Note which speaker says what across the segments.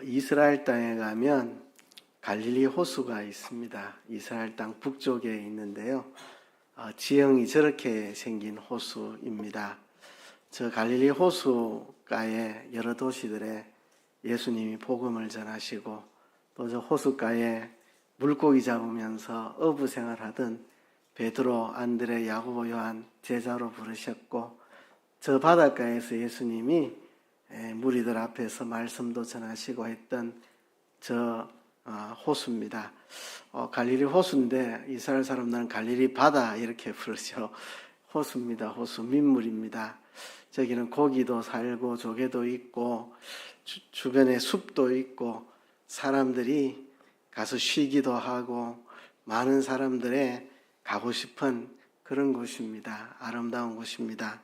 Speaker 1: 이스라엘 땅에 가면 갈릴리 호수가 있습니다. 이스라엘 땅 북쪽에 있는데요. 지형이 저렇게 생긴 호수입니다. 저 갈릴리 호수가에 여러 도시들에 예수님이 복음을 전하시고 또 저 호수가에 물고기 잡으면서 어부 생활하던 베드로, 안드레, 야고보, 요한 제자로 부르셨고 저 바닷가에서 예수님이 무리들 앞에서 말씀도 전하시고 했던 저 호수입니다. 갈릴리 호수인데 이스라엘 사람들은 갈릴리 바다 이렇게 부르죠. 호수입니다. 호수, 민물입니다. 저기는 고기도 살고 조개도 있고 주변에 숲도 있고 사람들이 가서 쉬기도 하고 많은 사람들의 가고 싶은 그런 곳입니다. 아름다운 곳입니다.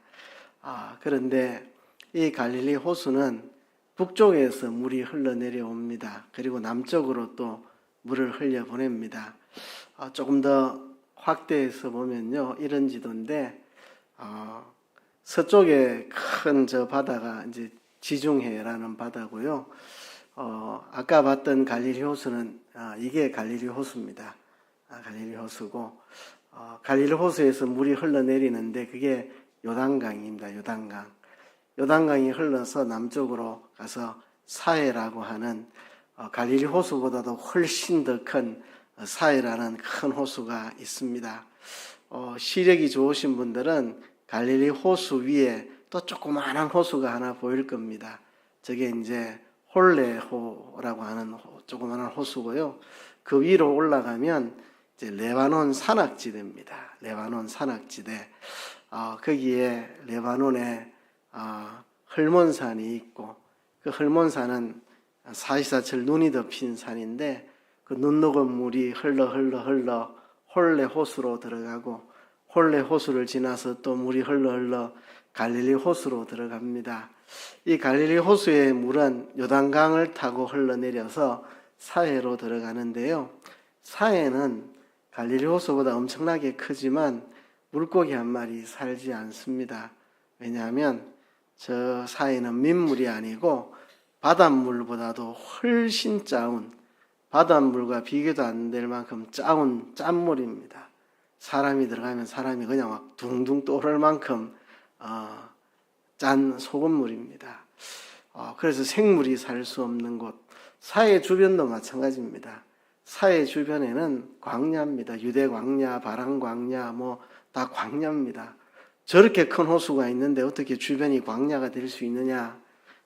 Speaker 1: 그런데 이 갈릴리 호수는 북쪽에서 물이 흘러내려옵니다. 그리고 남쪽으로 또 물을 흘려보냅니다. 조금 더 확대해서 보면요, 이런 지도인데 서쪽에 큰 저 바다가 이제 지중해라는 바다고요. 아까 봤던 갈릴리 호수는 이게 갈릴리 호수입니다. 갈릴리 호수고 갈릴리 호수에서 물이 흘러내리는데 그게 요단강입니다. 요단강. 요단강이 흘러서 남쪽으로 가서 사해라고 하는 갈릴리 호수보다도 훨씬 더 큰 사해라는 큰 호수가 있습니다. 시력이 좋으신 분들은 갈릴리 호수 위에 또 조그마한 호수가 하나 보일 겁니다. 저게 이제 홀레호라고 하는 조그마한 호수고요. 그 위로 올라가면 이제 레바논 산악지대입니다. 레바논 산악지대. 거기에 레바논에 헐몬산이 있고 그 헐몬산은 사시사철 눈이 덮인 산인데 그 눈 녹은 물이 흘러 홀레 호수로 들어가고 홀레 호수를 지나서 또 물이 흘러 갈릴리 호수로 들어갑니다. 이 갈릴리 호수의 물은 요단강을 타고 흘러내려서 사해로 들어가는데요. 사해는 갈릴리 호수보다 엄청나게 크지만 물고기 한 마리 살지 않습니다. 왜냐하면 저 사해는 민물이 아니고 바닷물보다도 훨씬 짜운, 바닷물과 비교도 안 될 만큼 짜운 짠물입니다. 사람이 들어가면 사람이 그냥 막 둥둥 떠오를 만큼 짠 소금물입니다. 그래서 생물이 살 수 없는 곳, 사해 주변도 마찬가지입니다. 사해 주변에는 광야입니다. 유대 광야, 바람 광야, 다 광야입니다. 저렇게 큰 호수가 있는데 어떻게 주변이 광야가 될 수 있느냐?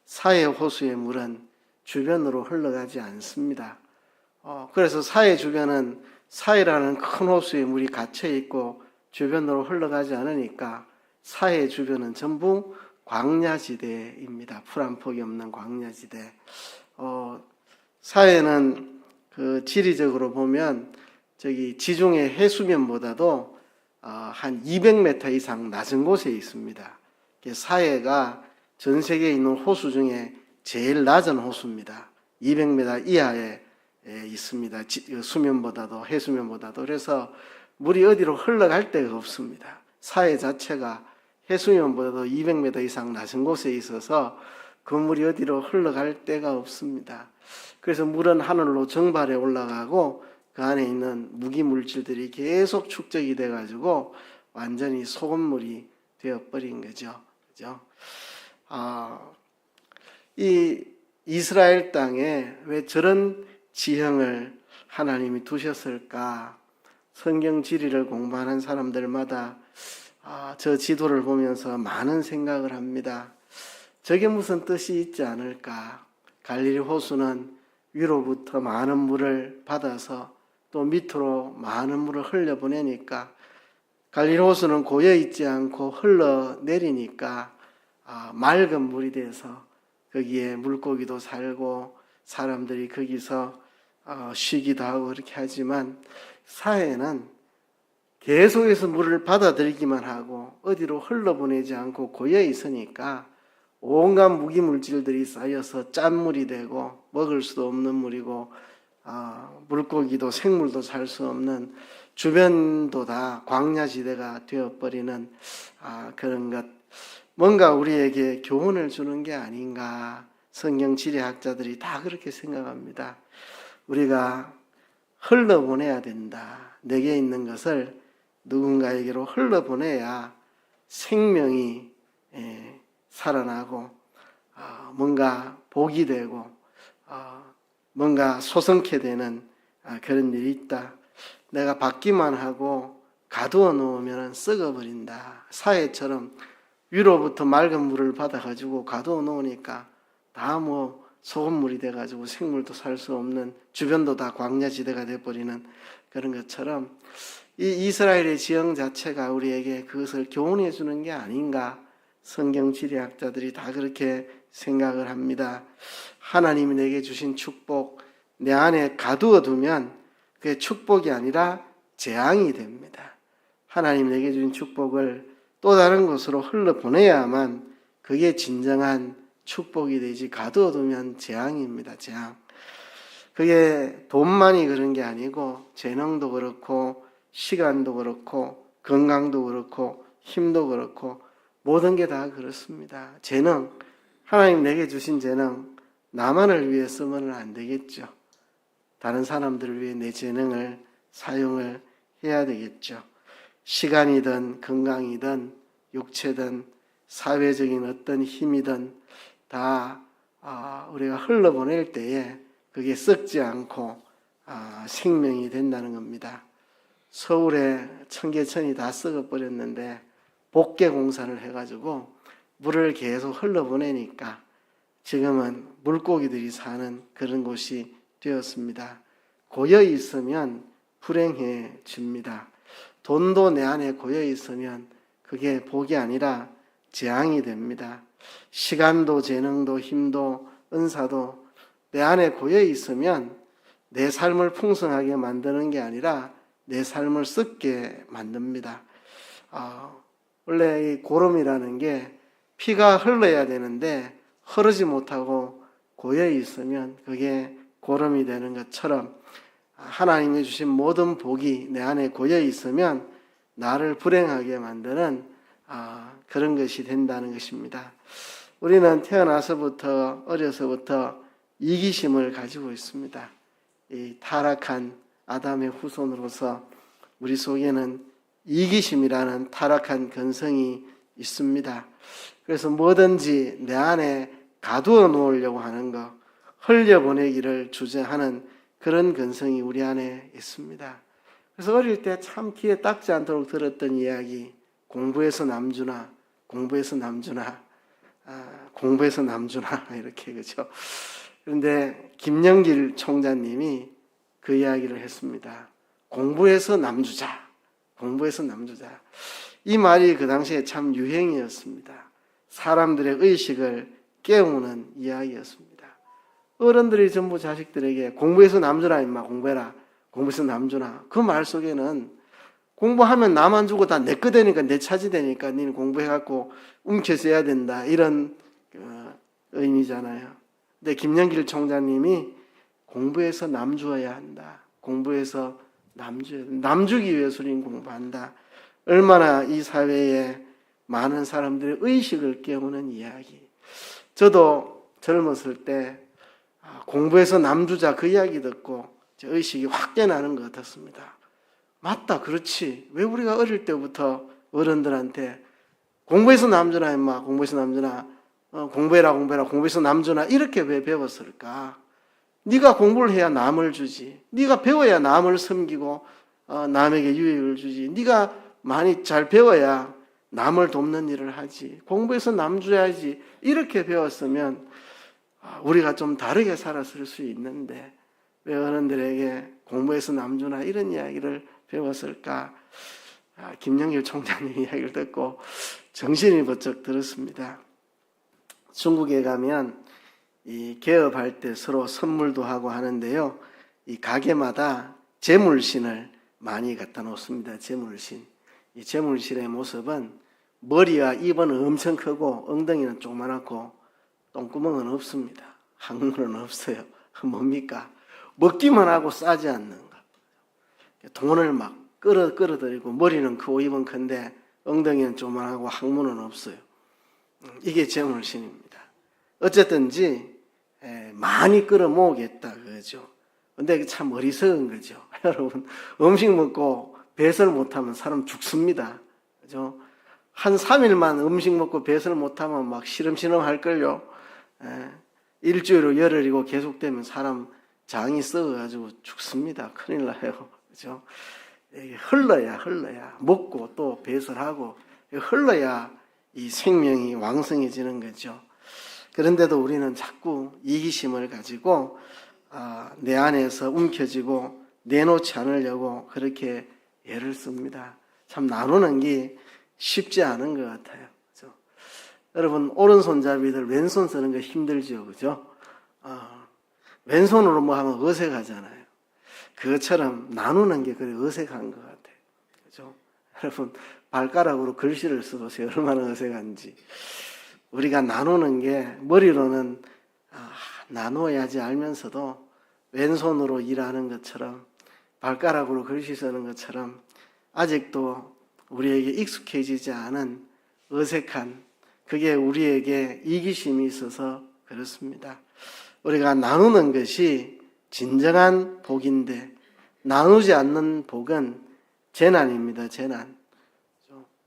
Speaker 1: 사해 호수의 물은 주변으로 흘러가지 않습니다. 그래서 사해 주변은 사해라는 큰 호수의 물이 갇혀 있고 주변으로 흘러가지 않으니까 사해 주변은 전부 광야지대입니다. 풀 한 폭이 없는 광야지대. 사해는 그 지리적으로 보면 저기 지중해 해수면보다도 한 200m 이상 낮은 곳에 있습니다. 사해가 전 세계에 있는 호수 중에 제일 낮은 호수입니다. 200m 이하에 있습니다. 수면보다도 해수면보다도. 그래서 물이 어디로 흘러갈 데가 없습니다. 사해 자체가 해수면보다도 200m 이상 낮은 곳에 있어서 그 물이 어디로 흘러갈 데가 없습니다. 그래서 물은 하늘로 정발해 올라가고 그 안에 있는 무기 물질들이 계속 축적이 돼 가지고 완전히 소금물이 되어 버린 거죠. 그죠? 이 이스라엘 땅에 왜 저런 지형을 하나님이 두셨을까? 성경 지리를 공부하는 사람들마다 저 지도를 보면서 많은 생각을 합니다. 저게 무슨 뜻이 있지 않을까? 갈릴리 호수는 위로부터 많은 물을 받아서 또 밑으로 많은 물을 흘려보내니까 갈릴리 호수는 고여있지 않고 흘러내리니까 맑은 물이 돼서 거기에 물고기도 살고 사람들이 거기서 쉬기도 하고 그렇게 하지만 사해는 계속해서 물을 받아들이기만 하고 어디로 흘러보내지 않고 고여 있으니까 온갖 무기물질들이 쌓여서 짠물이 되고 먹을 수도 없는 물이고 물고기도 생물도 살 수 없는 주변도 다 광야지대가 되어버리는 그런 것. 뭔가 우리에게 교훈을 주는 게 아닌가 성경 지리학자들이 다 그렇게 생각합니다. 우리가 흘러보내야 된다. 내게 있는 것을 누군가에게로 흘러보내야 생명이 살아나고 뭔가 복이 되고 뭔가 소성케 되는 그런 일이 있다. 내가 받기만 하고 가두어 놓으면 썩어버린다. 사해처럼 위로부터 맑은 물을 받아가지고 가두어 놓으니까 다 소금물이 돼가지고 생물도 살 수 없는, 주변도 다 광야지대가 돼버리는 그런 것처럼 이 이스라엘의 지형 자체가 우리에게 그것을 교훈해 주는 게 아닌가. 성경 지리학자들이 다 그렇게 생각을 합니다. 하나님이 내게 주신 축복, 내 안에 가두어 두면 그게 축복이 아니라 재앙이 됩니다. 하나님 내게 주신 축복을 또 다른 곳으로 흘러보내야만 그게 진정한 축복이 되지, 가두어 두면 재앙입니다. 재앙. 그게 돈만이 그런 게 아니고 재능도 그렇고 시간도 그렇고 건강도 그렇고 힘도 그렇고 모든 게 다 그렇습니다. 재능, 하나님 내게 주신 재능 나만을 위해 쓰면 안 되겠죠. 다른 사람들을 위해 내 재능을 사용을 해야 되겠죠. 시간이든 건강이든 육체든 사회적인 어떤 힘이든 다 우리가 흘러보낼 때에 그게 썩지 않고 생명이 된다는 겁니다. 서울에 청계천이 다 썩어버렸는데 복개 공사를 해가지고 물을 계속 흘러보내니까 지금은 물고기들이 사는 그런 곳이 되었습니다. 고여 있으면 불행해집니다. 돈도 내 안에 고여 있으면 그게 복이 아니라 재앙이 됩니다. 시간도 재능도 힘도 은사도 내 안에 고여 있으면 내 삶을 풍성하게 만드는 게 아니라 내 삶을 썩게 만듭니다. 원래 이 고름이라는 게 피가 흘러야 되는데 흐르지 못하고 고여 있으면 그게 고름이 되는 것처럼 하나님이 주신 모든 복이 내 안에 고여 있으면 나를 불행하게 만드는 그런 것이 된다는 것입니다. 우리는 태어나서부터 어려서부터 이기심을 가지고 있습니다. 이 타락한 아담의 후손으로서 우리 속에는 이기심이라는 타락한 근성이 있습니다. 그래서 뭐든지 내 안에 가두어 놓으려고 하는 것, 흘려보내기를 주저하는 그런 근성이 우리 안에 있습니다. 그래서 어릴 때 참 귀에 닦지 않도록 들었던 이야기, 공부해서 남주나, 공부해서 남주나, 공부해서 남주나 이렇게 그죠. 그런데 김영길 총장님이 그 이야기를 했습니다. 공부해서 남주자, 공부해서 남주자. 이 말이 그 당시에 참 유행이었습니다. 사람들의 의식을 깨우는 이야기였습니다. 어른들이 전부 자식들에게 공부해서 남주라 임마, 공부해라, 공부해서 남주나. 그 말 속에는 공부하면 나만 주고 다 내 거 되니까, 내 차지 되니까 니는 공부해갖고 움켜서 해야 된다, 이런 의미잖아요. 근데 김영길 총장님이 공부해서 남주어야 한다, 공부해서 남주기 위해서 우리는 공부한다. 얼마나 이 사회에 많은 사람들의 의식을 깨우는 이야기. 저도 젊었을 때 공부해서 남주자 그 이야기 듣고 제 의식이 확 깨나는 것 같았습니다. 맞다, 그렇지. 왜 우리가 어릴 때부터 어른들한테 공부해서 남주나 임마, 공부해서 남주나, 공부해라, 공부해라, 공부해서 남주나, 이렇게 왜 배웠을까? 네가 공부를 해야 남을 주지. 네가 배워야 남을 섬기고 남에게 유익을 주지. 네가 많이 잘 배워야 남을 돕는 일을 하지. 공부해서 남줘야지. 이렇게 배웠으면 우리가 좀 다르게 살았을 수 있는데 왜 어른들에게 공부해서 남주나 이런 이야기를 배웠을까? 김영길 총장님 이야기를 듣고 정신이 번쩍 들었습니다. 중국에 가면 이 개업할 때 서로 선물도 하고 하는데요. 이 가게마다 재물신을 많이 갖다 놓습니다. 재물신. 이 재물신의 모습은 머리와 입은 엄청 크고 엉덩이는 조그맣고 똥구멍은 없습니다. 항문은 없어요. 뭡니까? 먹기만 하고 싸지 않는 것. 돈을 막 끌어들이고 머리는 크고 입은 큰데 엉덩이는 조그맣고 항문은 없어요. 이게 재물신입니다. 어쨌든지 많이 끌어모으겠다 그거죠. 근데 참 어리석은 거죠. 여러분, 음식 먹고 배설 못하면 사람 죽습니다. 그죠? 한 3일만 음식 먹고 배설 못하면 막 시름시름 할걸요. 일주일로 열흘이고 계속되면 사람 장이 썩어가지고 죽습니다. 큰일 나요. 그죠? 흘러야 먹고 또 배설하고 흘러야 이 생명이 왕성해지는 거죠. 그런데도 우리는 자꾸 이기심을 가지고 내 안에서 움켜쥐고 내놓지 않으려고 그렇게 애를 씁니다. 참 나누는 게 쉽지 않은 것 같아요. 그죠? 여러분, 오른손잡이들 왼손 쓰는 거 힘들죠. 그죠? 왼손으로 뭐 하면 어색하잖아요. 그것처럼 나누는 게 그래 어색한 것 같아요. 그죠? 여러분, 발가락으로 글씨를 써보세요. 얼마나 어색한지. 우리가 나누는 게 머리로는 나누어야지 알면서도 왼손으로 일하는 것처럼 발가락으로 글씨 쓰는 것처럼 아직도 우리에게 익숙해지지 않은 어색한 그게 우리에게 이기심이 있어서 그렇습니다. 우리가 나누는 것이 진정한 복인데 나누지 않는 복은 재난입니다. 재난.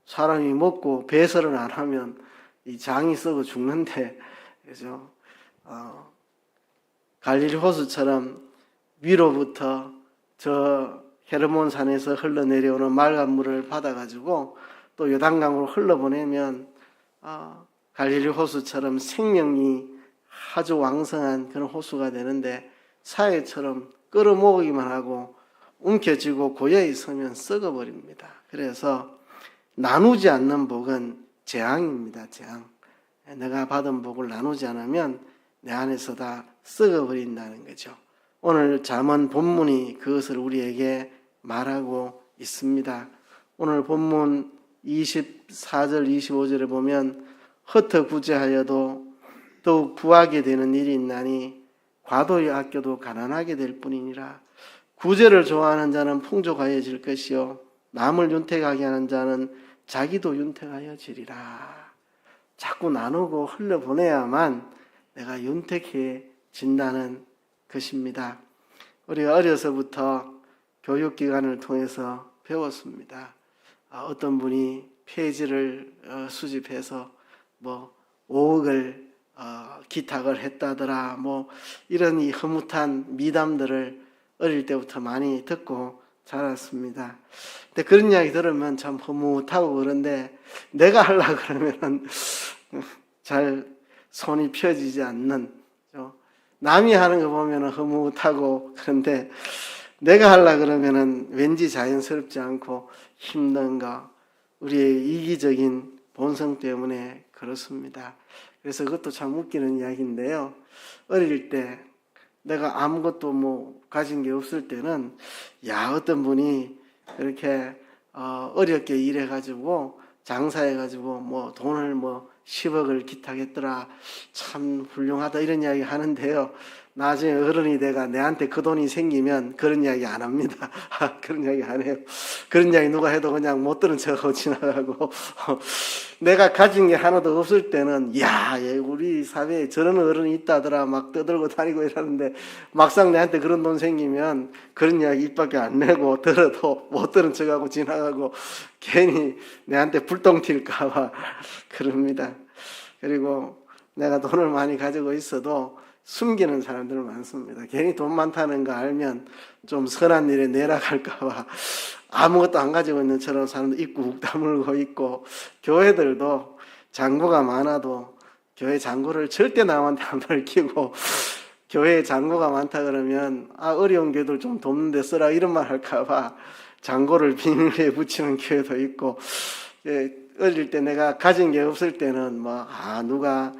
Speaker 1: 사람이 먹고 배설을 안 하면 이 장이 썩어 죽는데, 그죠? 갈릴리 호수처럼 위로부터 저 헤르몬 산에서 흘러내려오는 맑은 물을 받아가지고 또 요단강으로 흘러보내면 갈릴리 호수처럼 생명이 아주 왕성한 그런 호수가 되는데 사회처럼 끌어모으기만 하고 움켜쥐고 고여있으면 썩어버립니다. 그래서 나누지 않는 복은 재앙입니다. 재앙. 내가 받은 복을 나누지 않으면 내 안에서 다 썩어버린다는 거죠. 오늘 잠언 본문이 그것을 우리에게 말하고 있습니다. 오늘 본문 24절 25절에 보면 흩어구제하여도 더욱 부하게 되는 일이 있나니 과도히 아껴도 가난하게 될 뿐이니라. 구제를 좋아하는 자는 풍족하여질 것이요 남을 윤택하게 하는 자는 자기도 윤택하여지리라. 자꾸 나누고 흘려보내야만 내가 윤택해진다는 것입니다. 우리가 어려서부터 교육기관을 통해서 배웠습니다. 어떤 분이 페이지를 수집해서 뭐 5억을 기탁을 했다더라, 뭐 이런 이 흐뭇한 미담들을 어릴 때부터 많이 듣고 자랐습니다. 근데 그런 이야기 들으면 참 흐뭇하고 그런데 내가 하려고 그러면은 잘 손이 펴지지 않는, 남이 하는 거 보면은 흐뭇하고 그런데 내가 하려고 그러면은 왠지 자연스럽지 않고 힘든 거, 우리의 이기적인 본성 때문에 그렇습니다. 그래서 그것도 참 웃기는 이야기인데요. 어릴 때 내가 아무것도 뭐 가진 게 없을 때는 어떤 분이 이렇게 어렵게 일해가지고 장사해가지고 뭐 돈을 뭐 10억을 기탁했더라, 참 훌륭하다 이런 이야기 하는데요. 나중에 어른이 돼가 내한테 그 돈이 생기면 그런 이야기 안 합니다. 그런 이야기 안 해요. 그런 이야기 누가 해도 그냥 못 들은 척하고 지나가고 내가 가진 게 하나도 없을 때는 우리 사회에 저런 어른이 있다더라 막 떠들고 다니고 이러는데 막상 내한테 그런 돈 생기면 그런 이야기 입밖에 안 내고 들어도 못 들은 척하고 지나가고 괜히 내한테 불똥 튈까 봐 그럽니다. 그리고 내가 돈을 많이 가지고 있어도 숨기는 사람들 많습니다. 괜히 돈 많다는 거 알면 좀 선한 일에 내락할까 봐 아무것도 안 가지고 있는 처럼 사람들 입구 욱 다물고 있고, 교회들도 장부가 많아도 교회 장부를 절대 남한테 안 밝히고, 교회에 장부가 많다 그러면 어려운 교회들 좀 돕는 데 쓰라 이런 말 할까 봐 장고를 비닐에 붙이는 교회도 있고, 어릴 때 내가 가진 게 없을 때는 누가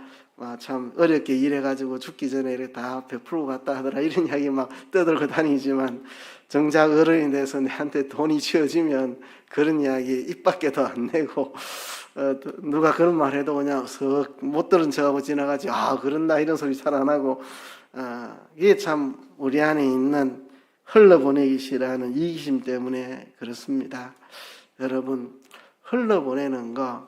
Speaker 1: 참 어렵게 일해가지고 죽기 전에 이렇게 다 베풀고 갔다 하더라 이런 이야기 막 떠들고 다니지만 정작 어른이 돼서 내한테 돈이 쥐어지면 그런 이야기 입 밖에도 안 내고 누가 그런 말 해도 그냥 썩 못 들은 척하고 지나가지 그런다 이런 소리 잘 안 하고 이게 참 우리 안에 있는 흘러보내기 싫어하는 이기심 때문에 그렇습니다. 여러분, 흘러보내는 거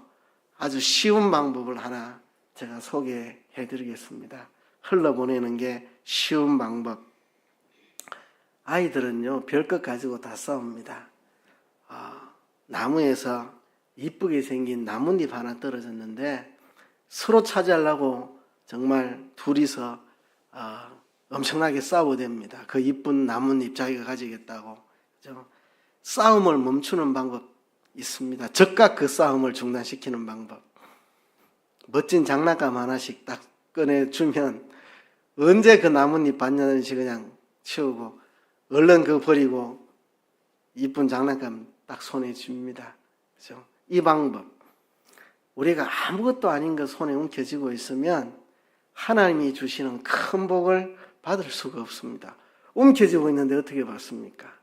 Speaker 1: 아주 쉬운 방법을 하나 제가 소개해 드리겠습니다. 흘러보내는 게 쉬운 방법. 아이들은요, 별것 가지고 다 싸웁니다. 나무에서 이쁘게 생긴 나뭇잎 하나 떨어졌는데 서로 차지하려고 정말 둘이서 엄청나게 싸워댑니다. 그 이쁜 나뭇잎 자기가 가지겠다고. 그죠? 싸움을 멈추는 방법 있습니다. 즉각 그 싸움을 중단시키는 방법. 멋진 장난감 하나씩 딱 꺼내주면 언제 그 나뭇잎 봤냐는지 그냥 치우고 얼른 그거 버리고 이쁜 장난감 딱 손에 줍니다. 그죠? 이 방법. 우리가 아무것도 아닌 것 손에 움켜쥐고 있으면 하나님이 주시는 큰 복을 받을 수가 없습니다. 움켜쥐고 있는데 어떻게 받습니까?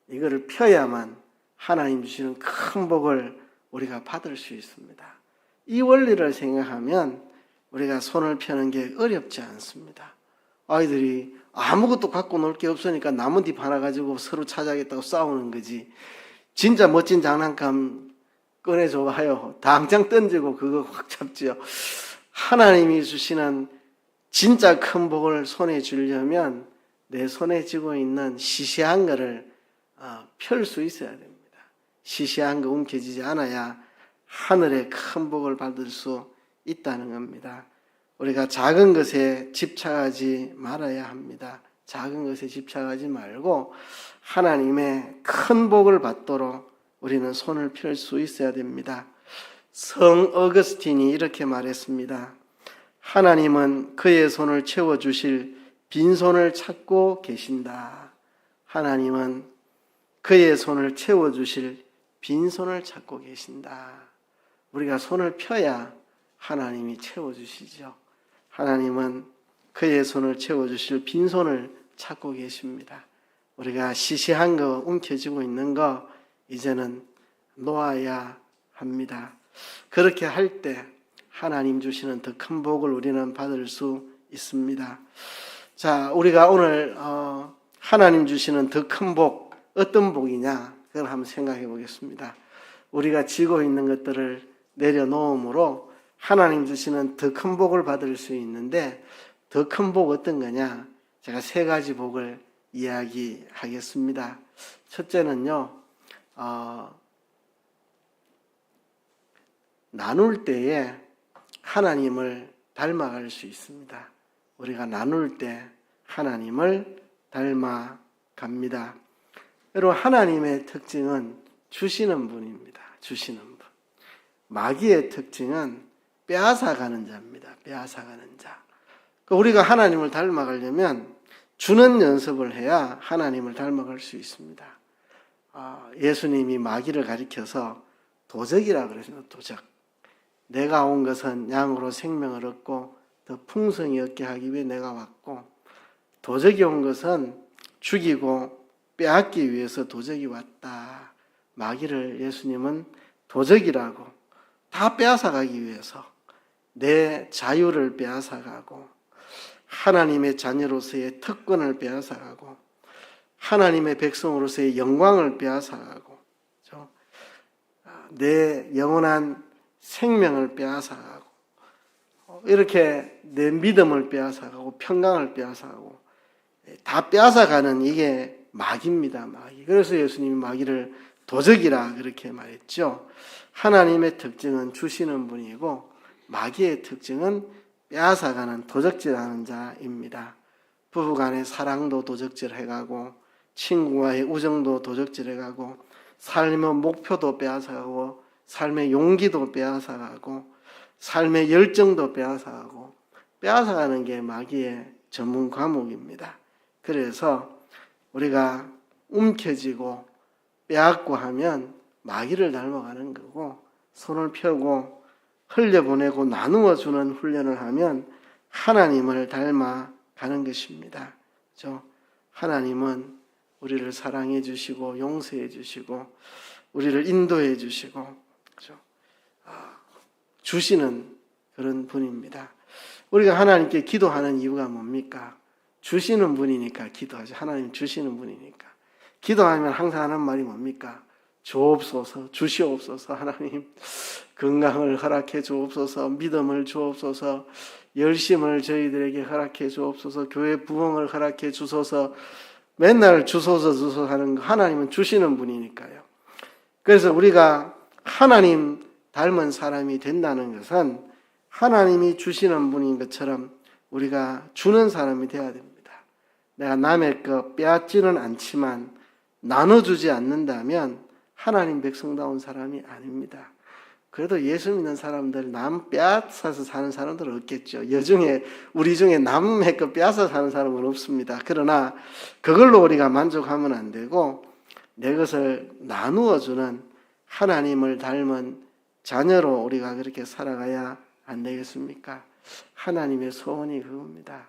Speaker 1: 이거를 펴야만 하나님 주시는 큰 복을 우리가 받을 수 있습니다. 이 원리를 생각하면 우리가 손을 펴는 게 어렵지 않습니다. 아이들이 아무것도 갖고 놀 게 없으니까 나뭇잎 하나 가지고 서로 찾아야겠다고 싸우는 거지. 진짜 멋진 장난감 꺼내줘봐요. 당장 던지고 그거 확 잡지요. 하나님이 주시는 진짜 큰 복을 손에 주려면 내 손에 쥐고 있는 시시한 거를 펼 수 있어야 됩니다. 시시한 거 움켜쥐지 않아야 하늘의 큰 복을 받을 수 있다는 겁니다. 우리가 작은 것에 집착하지 말아야 합니다. 작은 것에 집착하지 말고 하나님의 큰 복을 받도록 우리는 손을 펼 수 있어야 됩니다. 성 어거스틴이 이렇게 말했습니다. 하나님은 그의 손을 채워주실 빈손을 찾고 계신다. 하나님은 그의 손을 채워주실 빈손을 찾고 계신다. 우리가 손을 펴야 하나님이 채워주시죠. 하나님은 그의 손을 채워주실 빈손을 찾고 계십니다. 우리가 시시한 거 움켜쥐고 있는 거 이제는 놓아야 합니다. 그렇게 할 때 하나님 주시는 더 큰 복을 우리는 받을 수 있습니다. 자, 우리가 오늘 하나님 주시는 더 큰 복, 어떤 복이냐 그걸 한번 생각해 보겠습니다. 우리가 쥐고 있는 것들을 내려놓음으로 하나님 주시는 더 큰 복을 받을 수 있는데 더 큰 복 어떤 거냐? 제가 세 가지 복을 이야기하겠습니다. 첫째는요, 나눌 때에 하나님을 닮아갈 수 있습니다. 우리가 나눌 때 하나님을 닮아갑니다. 여러분, 하나님의 특징은 주시는 분입니다. 주시는 분. 마귀의 특징은 빼앗아가는 자입니다. 빼앗아가는 자. 우리가 하나님을 닮아가려면 주는 연습을 해야 하나님을 닮아갈 수 있습니다. 예수님이 마귀를 가리켜서 도적이라 그러십니다. 도적. 내가 온 것은 양으로 생명을 얻고 더 풍성히 얻게 하기 위해 내가 왔고, 도적이 온 것은 죽이고 빼앗기 위해서 도적이 왔다. 마귀를 예수님은 도적이라고, 다 빼앗아가기 위해서 내 자유를 빼앗아가고 하나님의 자녀로서의 특권을 빼앗아가고 하나님의 백성으로서의 영광을 빼앗아가고 내 영원한 생명을 빼앗아가고 이렇게 내 믿음을 빼앗아가고 평강을 빼앗아가고 다 빼앗아가는 이게 마귀입니다. 마귀. 그래서 예수님이 마귀를 도적이라 그렇게 말했죠. 하나님의 특징은 주시는 분이고 마귀의 특징은 빼앗아가는 도적질하는 자입니다. 부부간의 사랑도 도적질해가고 친구와의 우정도 도적질해가고 삶의 목표도 빼앗아가고 삶의 용기도 빼앗아가고 삶의 열정도 빼앗아가고 빼앗아가는 게 마귀의 전문 과목입니다. 그래서 우리가 움켜쥐고 빼앗고 하면 마귀를 닮아가는 거고, 손을 펴고 흘려보내고 나누어 주는 훈련을 하면 하나님을 닮아가는 것입니다. 그렇죠? 하나님은 우리를 사랑해 주시고 용서해 주시고 우리를 인도해 주시고 그렇죠? 주시는 그런 분입니다. 우리가 하나님께 기도하는 이유가 뭡니까? 주시는 분이니까 기도하죠. 하나님 주시는 분이니까. 기도하면 항상 하는 말이 뭡니까? 주옵소서, 주시옵소서. 하나님 건강을 허락해 주옵소서, 믿음을 주옵소서, 열심을 저희들에게 허락해 주옵소서. 교회 부흥을 허락해 주소서. 맨날 주소서 하는 거 하나님은 주시는 분이니까요. 그래서 우리가 하나님 닮은 사람이 된다는 것은 하나님이 주시는 분인 것처럼 우리가 주는 사람이 되어야 됩니다. 내가 남의 것 빼앗지는 않지만 나눠주지 않는다면 하나님 백성다운 사람이 아닙니다. 그래도 예수 믿는 사람들 남 빼앗아서 사는 사람들은 없겠죠. 우리 중에 남의 것 빼앗아 사는 사람은 없습니다. 그러나 그걸로 우리가 만족하면 안 되고 내 것을 나누어 주는 하나님을 닮은 자녀로 우리가 그렇게 살아가야 안 되겠습니까? 하나님의 소원이 그겁니다.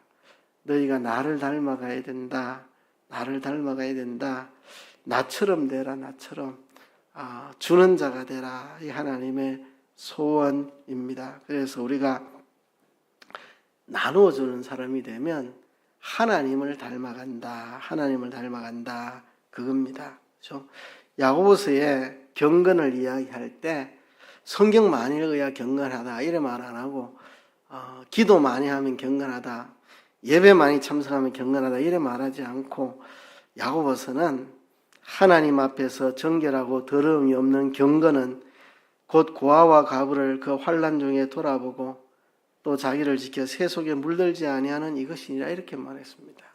Speaker 1: 너희가 나를 닮아가야 된다. 나를 닮아가야 된다. 나처럼 되라. 나처럼 주는 자가 되라. 이 하나님의 소원입니다. 그래서 우리가 나누어 주는 사람이 되면 하나님을 닮아간다. 하나님을 닮아간다. 그겁니다. 그렇죠? 야고보서에 경건을 이야기할 때 성경 많이 읽어야 경건하다 이래 말 안 하고 기도 많이 하면 경건하다, 예배 많이 참석하면 경건하다 이래 말하지 않고 야고보서는 하나님 앞에서 정결하고 더러움이 없는 경건은 곧 고아와 가부를 그 환난 중에 돌아보고 또 자기를 지켜 새 속에 물들지 아니하는 이것이니라 이렇게 말했습니다.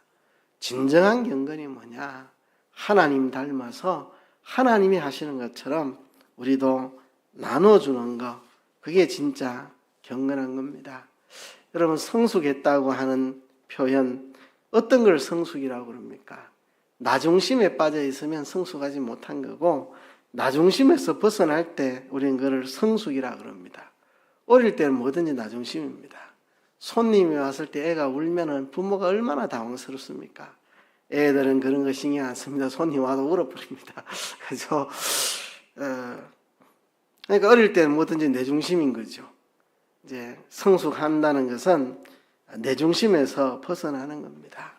Speaker 1: 진정한 경건이 뭐냐? 하나님 닮아서 하나님이 하시는 것처럼 우리도 나눠주는 거, 그게 진짜 경건한 겁니다. 여러분, 성숙했다고 하는 표현, 어떤 걸 성숙이라고 그럽니까? 나 중심에 빠져 있으면 성숙하지 못한 거고, 나 중심에서 벗어날 때 우리는 그걸 성숙이라고 그럽니다. 어릴 때는 뭐든지 나 중심입니다. 손님이 왔을 때 애가 울면은 부모가 얼마나 당황스럽습니까? 애들은 그런 거 신경 안 씁니다. 손님 와도 울어버립니다. 그래서 그러니까 어릴 때는 뭐든지 내 중심인 거죠. 이제 성숙한다는 것은 내 중심에서 벗어나는 겁니다.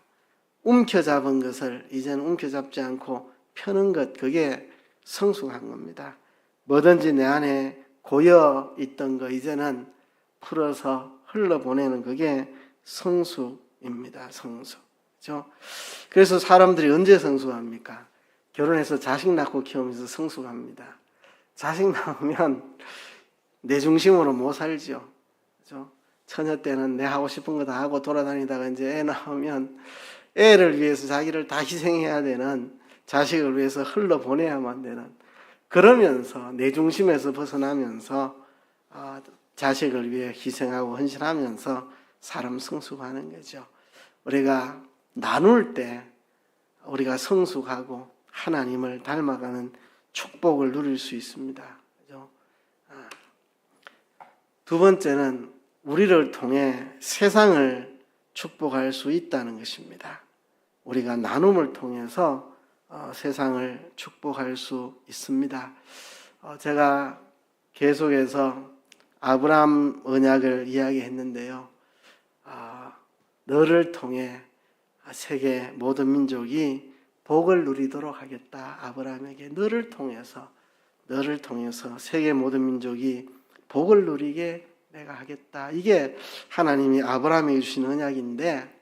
Speaker 1: 움켜잡은 것을 이제는 움켜잡지 않고 펴는 것, 그게 성숙한 겁니다. 뭐든지 내 안에 고여 있던 거 이제는 풀어서 흘러보내는 그게 성숙입니다. 성숙. 그렇죠? 그래서 사람들이 언제 성숙합니까? 결혼해서 자식 낳고 키우면서 성숙합니다. 자식 낳으면 내 중심으로 못 살죠. 그렇죠? 처녀 때는 내 하고 싶은 거 다 하고 돌아다니다가 이제 애 낳으면 애를 위해서 자기를 다 희생해야 되는, 자식을 위해서 흘러보내야만 되는, 그러면서 내 중심에서 벗어나면서 자식을 위해 희생하고 헌신하면서 사람 성숙하는 거죠. 우리가 나눌 때 우리가 성숙하고 하나님을 닮아가는 축복을 누릴 수 있습니다. 그죠? 두 번째는 우리를 통해 세상을 축복할 수 있다는 것입니다. 우리가 나눔을 통해서 세상을 축복할 수 있습니다. 제가 계속해서 아브라함 언약을 이야기했는데요. 너를 통해 세계 모든 민족이 복을 누리도록 하겠다. 아브라함에게 너를 통해서 세계 모든 민족이 복을 누리게 내가 하겠다. 이게 하나님이 아브라함에게 주신 언약인데,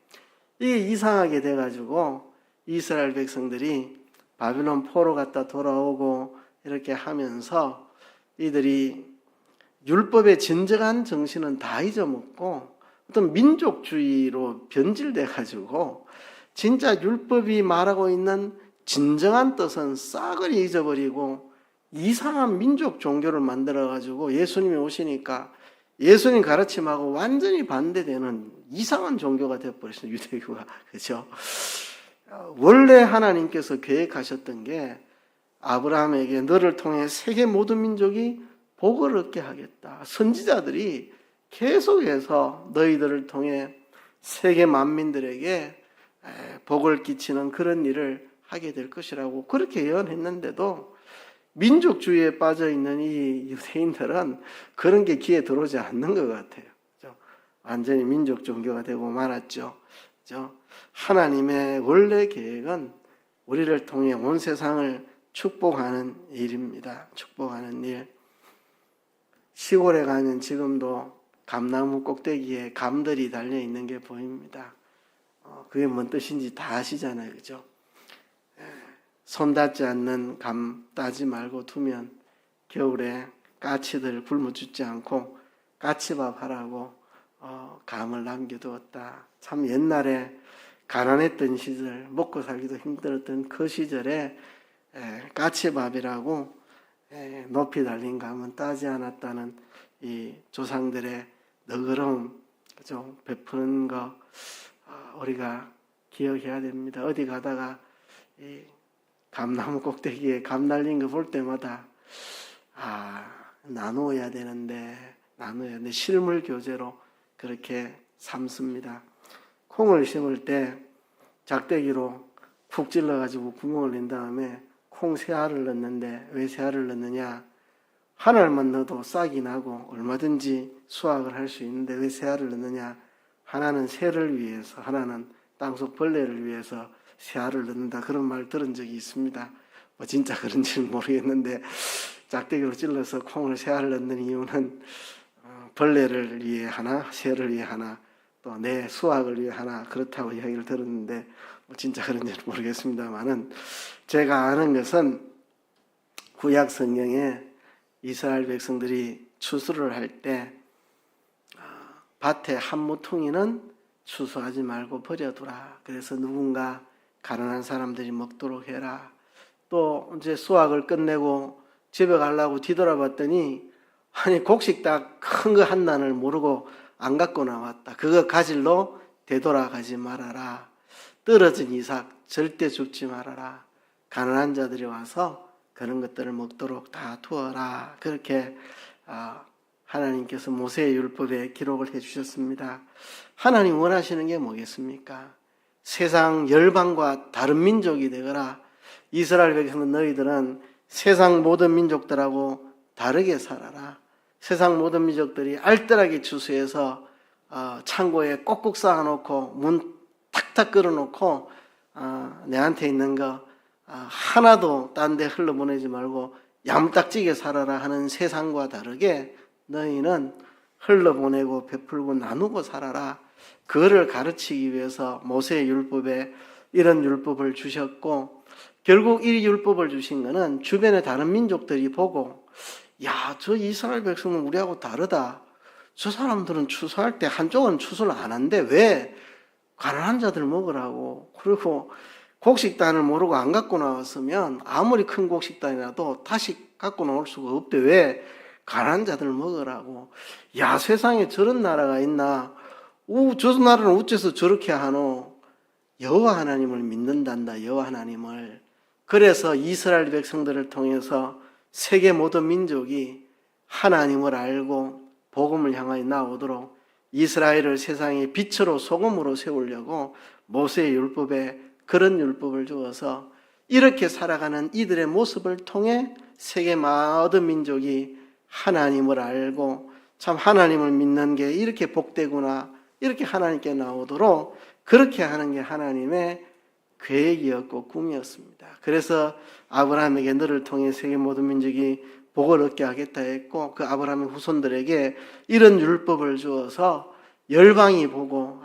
Speaker 1: 이게 이상하게 돼가지고 이스라엘 백성들이 바빌론 포로 갔다 돌아오고 이렇게 하면서 이들이 율법의 진정한 정신은 다 잊어먹고 어떤 민족주의로 변질돼가지고 진짜 율법이 말하고 있는 진정한 뜻은 싸그리 잊어버리고 이상한 민족 종교를 만들어가지고 예수님이 오시니까 예수님 가르침하고 완전히 반대되는 이상한 종교가 되어버렸어요. 유대교가. 그렇죠? 원래 하나님께서 계획하셨던 게 아브라함에게 너를 통해 세계 모든 민족이 복을 얻게 하겠다. 선지자들이 계속해서 너희들을 통해 세계 만민들에게 복을 끼치는 그런 일을 하게 될 것이라고 그렇게 예언했는데도 민족주의에 빠져있는 이 유대인들은 그런 게 귀에 들어오지 않는 것 같아요. 그렇죠? 완전히 민족 종교가 되고 말았죠. 그렇죠? 하나님의 원래 계획은 우리를 통해 온 세상을 축복하는 일입니다. 축복하는 일. 시골에 가면 지금도 감나무 꼭대기에 감들이 달려 있는 게 보입니다. 그게 뭔 뜻인지 다 아시잖아요, 그죠? 손 닿지 않는 감 따지 말고 두면 겨울에 까치들 굶어 죽지 않고 까치밥 하라고 감을 남겨두었다. 참 옛날에 가난했던 시절, 먹고 살기도 힘들었던 그 시절에 까치밥이라고 높이 달린 감은 따지 않았다는 이 조상들의 너그러움, 그죠? 베푸는 거 우리가 기억해야 됩니다. 어디 가다가 이 감나무 꼭대기에 감 날린 거 볼 때마다 나누어야 되는데 실물 교제로 그렇게 삼습니다. 콩을 심을 때 작대기로 푹 찔러가지고 구멍을 낸 다음에 콩 새알을 넣는데 왜 새알을 넣느냐? 하나만 넣어도 싹이 나고 얼마든지 수확을 할 수 있는데 왜 새알을 넣느냐? 하나는 새를 위해서, 하나는 땅속 벌레를 위해서 새알을 넣는다. 그런 말 들은 적이 있습니다. 진짜 그런지는 모르겠는데 작대기로 찔러서 콩을 새알을 넣는 이유는 벌레를 위해 하나, 새를 위해 하나, 또 내 수확을 위해 하나 그렇다고 이야기를 들었는데 진짜 그런지는 모르겠습니다만은 제가 아는 것은 구약 성경에 이스라엘 백성들이 추수를 할 때 밭에 한 모퉁이는 추수하지 말고 버려두라. 그래서 누군가 가난한 사람들이 먹도록 해라. 또 이제 수확을 끝내고 집에 가려고 뒤돌아봤더니 곡식딱 큰 거 한 단을 모르고 안 갖고 나왔다. 그거 가질로 되돌아가지 말아라. 떨어진 이삭 절대 줍지 말아라. 가난한 자들이 와서 그런 것들을 먹도록 다 두어라. 그렇게 하나님께서 모세의 율법에 기록을 해주셨습니다. 하나님 원하시는 게 뭐겠습니까? 세상 열방과 다른 민족이 되거라. 이스라엘 백성은 너희들은 세상 모든 민족들하고 다르게 살아라. 세상 모든 민족들이 알뜰하게 추수해서 창고에 꼭꼭 쌓아놓고 문 탁탁 걸어놓고 내한테 있는 거 하나도 딴 데 흘러보내지 말고 야무딱지게 살아라 하는 세상과 다르게 너희는 흘러보내고 베풀고 나누고 살아라. 그거를 가르치기 위해서 모세의 율법에 이런 율법을 주셨고 결국 이 율법을 주신 것은 주변의 다른 민족들이 보고 저 이스라엘 백성은 우리하고 다르다. 저 사람들은 추수할 때 한쪽은 추수를 안 한대. 왜? 가난한 자들 먹으라고. 그리고 곡식단을 모르고 안 갖고 나왔으면 아무리 큰 곡식단이라도 다시 갖고 나올 수가 없대. 왜? 가난한 자들 먹으라고. 세상에 저런 나라가 있나? 저 나라는 어째서 저렇게 하노? 여호와 하나님을 믿는단다. 여호와 하나님을. 그래서 이스라엘 백성들을 통해서 세계 모든 민족이 하나님을 알고 복음을 향하여 나오도록 이스라엘을 세상의 빛으로 소금으로 세우려고 모세의 율법에 그런 율법을 주어서 이렇게 살아가는 이들의 모습을 통해 세계 모든 민족이 하나님을 알고 참 하나님을 믿는 게 이렇게 복되구나, 이렇게 하나님께 나오도록 그렇게 하는 게 하나님의 계획이었고 꿈이었습니다. 그래서 아브라함에게 너를 통해 세계 모든 민족이 복을 얻게 하겠다 했고 그 아브라함의 후손들에게 이런 율법을 주어서 열방이 보고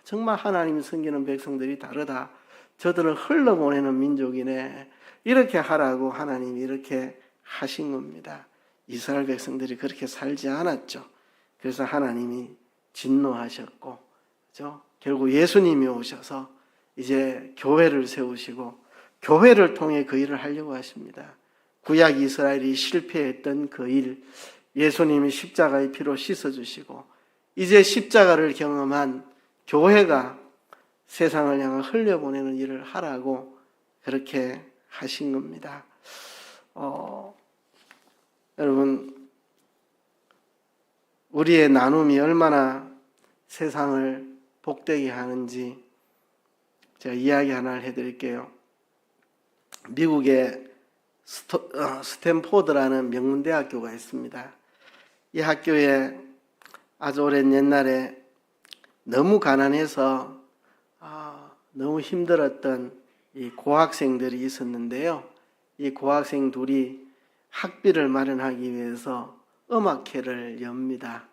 Speaker 1: 정말 하나님이 섬기는 백성들이 다르다. 저들은 흘러보내는 민족이네. 이렇게 하라고 하나님이 이렇게 하신 겁니다. 이스라엘 백성들이 그렇게 살지 않았죠. 그래서 하나님이 진노하셨고, 그렇죠? 결국 예수님이 오셔서 이제 교회를 세우시고 교회를 통해 그 일을 하려고 하십니다. 구약 이스라엘이 실패했던 그 일, 예수님이 십자가의 피로 씻어주시고 이제 십자가를 경험한 교회가 세상을 향해 흘려보내는 일을 하라고 그렇게 하신 겁니다. 여러분, 우리의 나눔이 얼마나 세상을 복되게 하는지 제가 이야기 하나를 해드릴게요. 미국의 스탠포드라는 명문대학교가 있습니다. 이 학교에 아주 오랜 옛날에 너무 가난해서 너무 힘들었던 이 고학생들이 있었는데요. 이 고학생 둘이 학비를 마련하기 위해서 음악회를 엽니다.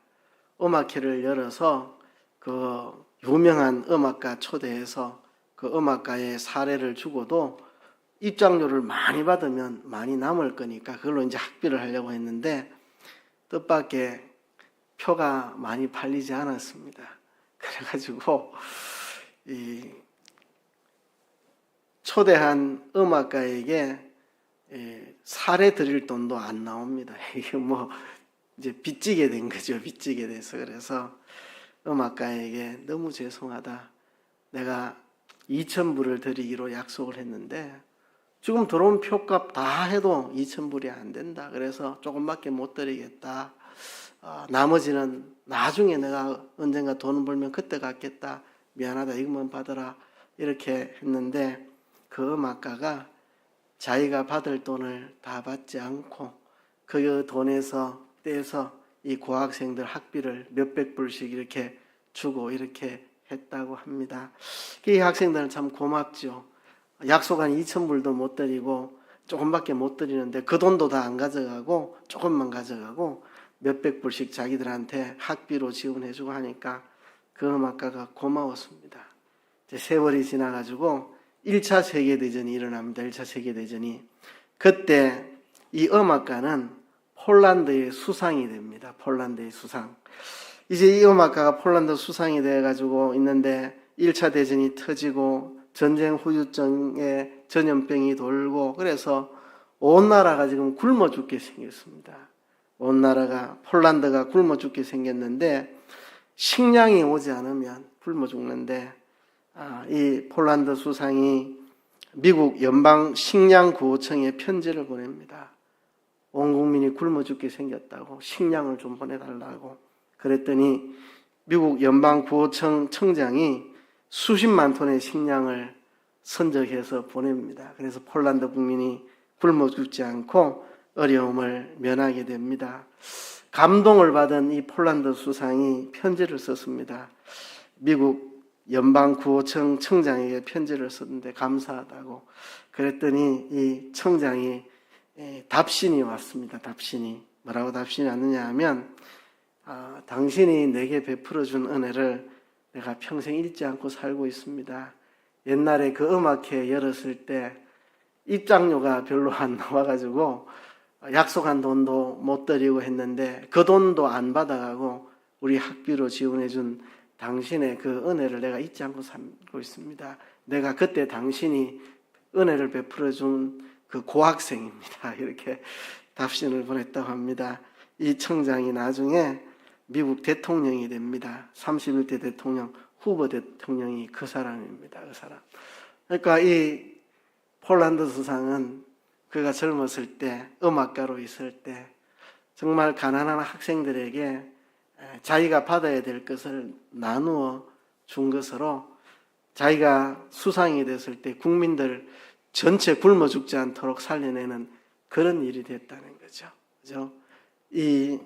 Speaker 1: 음악회를 열어서 그 유명한 음악가 초대해서 그 음악가의 사례를 주고도 입장료를 많이 받으면 많이 남을 거니까 그걸로 이제 학비를 하려고 했는데 뜻밖의 표가 많이 팔리지 않았습니다. 그래가지고 이 초대한 음악가에게 사례 드릴 돈도 안 나옵니다. 이게 뭐 이제 빚지게 된 거죠. 빚지게 돼서. 그래서 음악가에게 너무 죄송하다. 내가 2,000불을 드리기로 약속을 했는데 지금 들어온 표값 다 해도 2,000불이 안 된다. 그래서 조금밖에 못 드리겠다. 나머지는 나중에 내가 언젠가 돈 벌면 그때 갚겠다. 미안하다. 이것만 받아라. 이렇게 했는데 그 음악가가 자기가 받을 돈을 다 받지 않고 그 돈에서 떼서 이 고학생들 학비를 몇백 불씩 이렇게 주고 이렇게 했다고 합니다. 이 학생들은 참 고맙죠. 약속한 2,000불도 못 드리고 조금밖에 못 드리는데 그 돈도 다 안 가져가고 조금만 가져가고 몇백 불씩 자기들한테 학비로 지원해주고 하니까 그 음악가가 고마웠습니다. 이제 세월이 지나가지고 1차 세계대전이 일어납니다. 1차 세계대전이. 그때 이 음악가는 폴란드의 수상이 됩니다. 폴란드의 수상. 이제 이 음악가가 폴란드 수상이 돼가지고 있는데 1차 대전이 터지고 전쟁 후유증에 전염병이 돌고 그래서 온 나라가 지금 굶어 죽게 생겼습니다. 온 나라가 폴란드가 굶어 죽게 생겼는데 식량이 오지 않으면 굶어 죽는데 이 폴란드 수상이 미국 연방 식량 구호청에 편지를 보냅니다. 온 국민이 굶어 죽게 생겼다고 식량을 좀 보내달라고. 그랬더니 미국 연방 구호청 청장이 수십만 톤의 식량을 선적해서 보냅니다. 그래서 폴란드 국민이 굶어 죽지 않고 어려움을 면하게 됩니다. 감동을 받은 이 폴란드 수상이 편지를 썼습니다. 미국 연방구호청 청장에게 편지를 썼는데 감사하다고. 그랬더니 이 청장이 답신이 왔습니다. 답신이. 뭐라고 답신이 왔느냐 하면 당신이 내게 베풀어준 은혜를 내가 평생 잊지 않고 살고 있습니다. 옛날에 그 음악회 열었을 때 입장료가 별로 안 나와가지고 약속한 돈도 못 드리고 했는데 그 돈도 안 받아가고 우리 학비로 지원해준 당신의 그 은혜를 내가 잊지 않고 살고 있습니다. 내가 그때 당신이 은혜를 베풀어준 그 고학생입니다. 이렇게 답신을 보냈다고 합니다. 이 청장이 나중에 미국 대통령이 됩니다. 31대 대통령, 후보 대통령이 그 사람입니다. 그 사람. 그러니까 이 폴란드 수상은 그가 젊었을 때, 음악가로 있을 때 정말 가난한 학생들에게 자기가 받아야 될 것을 나누어 준 것으로 자기가 수상이 됐을 때 국민들 전체 굶어 죽지 않도록 살려내는 그런 일이 됐다는 거죠. 그죠? 이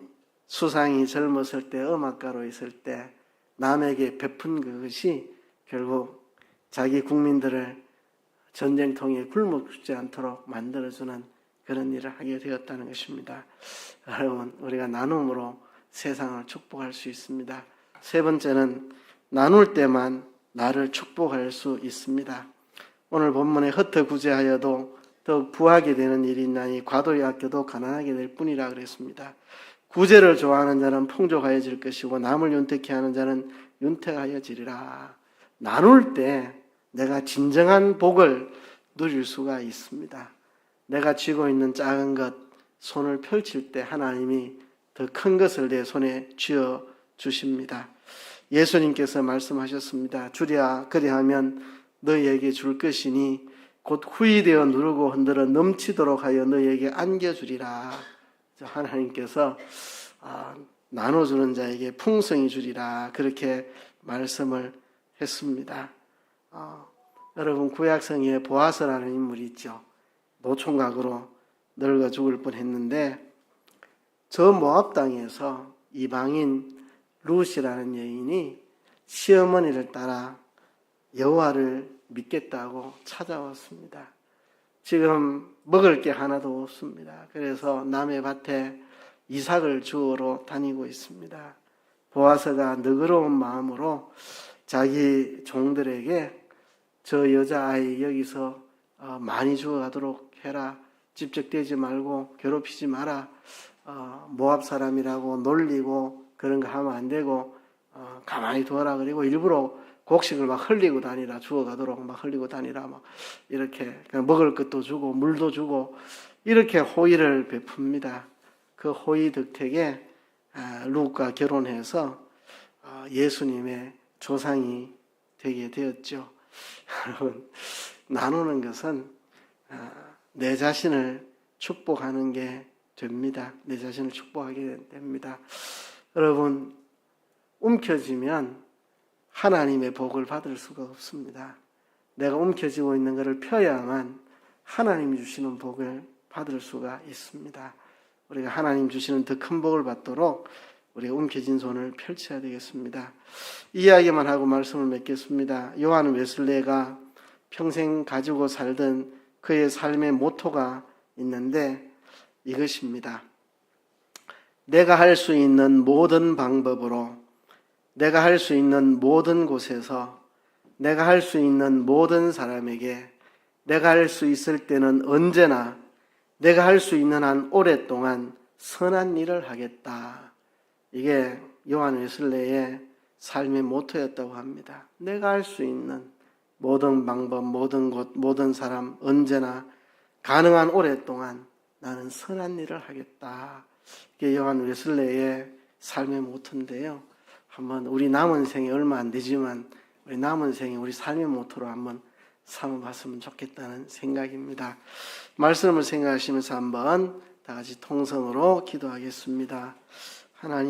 Speaker 1: 수상이 젊었을 때, 음악가로 있을 때 남에게 베푼 그것이 결국 자기 국민들을 전쟁통에 굶어 죽지 않도록 만들어주는 그런 일을 하게 되었다는 것입니다. 여러분, 우리가 나눔으로 세상을 축복할 수 있습니다. 세 번째는 나눌 때만 나를 축복할 수 있습니다. 오늘 본문에 흩어구제하여도 더욱 부하게 되는 일이 있나니 과도히 아껴도 가난하게 될 뿐이라 그랬습니다. 구제를 좋아하는 자는 풍족하여질 것이고 남을 윤택케 하는 자는 윤택하여지리라. 나눌 때 내가 진정한 복을 누릴 수가 있습니다. 내가 쥐고 있는 작은 것 손을 펼칠 때 하나님이 더 큰 것을 내 손에 쥐어 주십니다. 예수님께서 말씀하셨습니다. 주랴 그리하면 너희에게 줄 것이니 곧 후이되어 누르고 흔들어 넘치도록 하여 너희에게 안겨주리라. 하나님께서 나눠주는 자에게 풍성히 주리라 그렇게 말씀을 했습니다. 여러분 구약성에 보아스라는 인물이 있죠. 노총각으로 늙어 죽을 뻔했는데 저 모압 땅에서 이방인 룻이라는 여인이 시어머니를 따라 여호와를 믿겠다고 찾아왔습니다. 지금 먹을 게 하나도 없습니다. 그래서 남의 밭에 이삭을 주우러 다니고 있습니다. 보아스가 너그러운 마음으로 자기 종들에게 저 여자아이 여기서 많이 죽어가도록 해라. 집적대지 말고 괴롭히지 마라. 모압 사람이라고 놀리고 그런 거 하면 안 되고 가만히 두어라. 그리고 일부러 곡식을 막 흘리고 다니라. 죽어가도록 막 흘리고 다니라. 막 이렇게 먹을 것도 주고 물도 주고 이렇게 호의를 베풉니다. 그 호의 덕택에 룻과 결혼해서 예수님의 조상이 되게 되었죠. 여러분, 나누는 것은 내 자신을 축복하는 게 됩니다. 내 자신을 축복하게 됩니다. 여러분, 움켜쥐면 하나님의 복을 받을 수가 없습니다. 내가 움켜쥐고 있는 것을 펴야만 하나님이 주시는 복을 받을 수가 있습니다. 우리가 하나님 주시는 더 큰 복을 받도록 우리가 움켜진 손을 펼쳐야 되겠습니다. 이야기만 하고 말씀을 맺겠습니다. 요한 웨슬레가 평생 가지고 살던 그의 삶의 모토가 있는데 이것입니다. 내가 할 수 있는 모든 방법으로, 내가 할 수 있는 모든 곳에서, 내가 할 수 있는 모든 사람에게, 내가 할 수 있을 때는 언제나, 내가 할 수 있는 한 오랫동안 선한 일을 하겠다. 이게 요한 웨슬레의 삶의 모토였다고 합니다. 내가 할 수 있는 모든 방법, 모든 곳, 모든 사람, 언제나 가능한 오랫동안 나는 선한 일을 하겠다. 이게 요한 웨슬레의 삶의 모토인데요. 한번 우리 남은 생에 얼마 안 되지만 우리 남은 생에 우리 삶의 모토로 한번 삼아봤으면 좋겠다는 생각입니다. 말씀을 생각하시면서 한번 다 같이 통성으로 기도하겠습니다. 하나님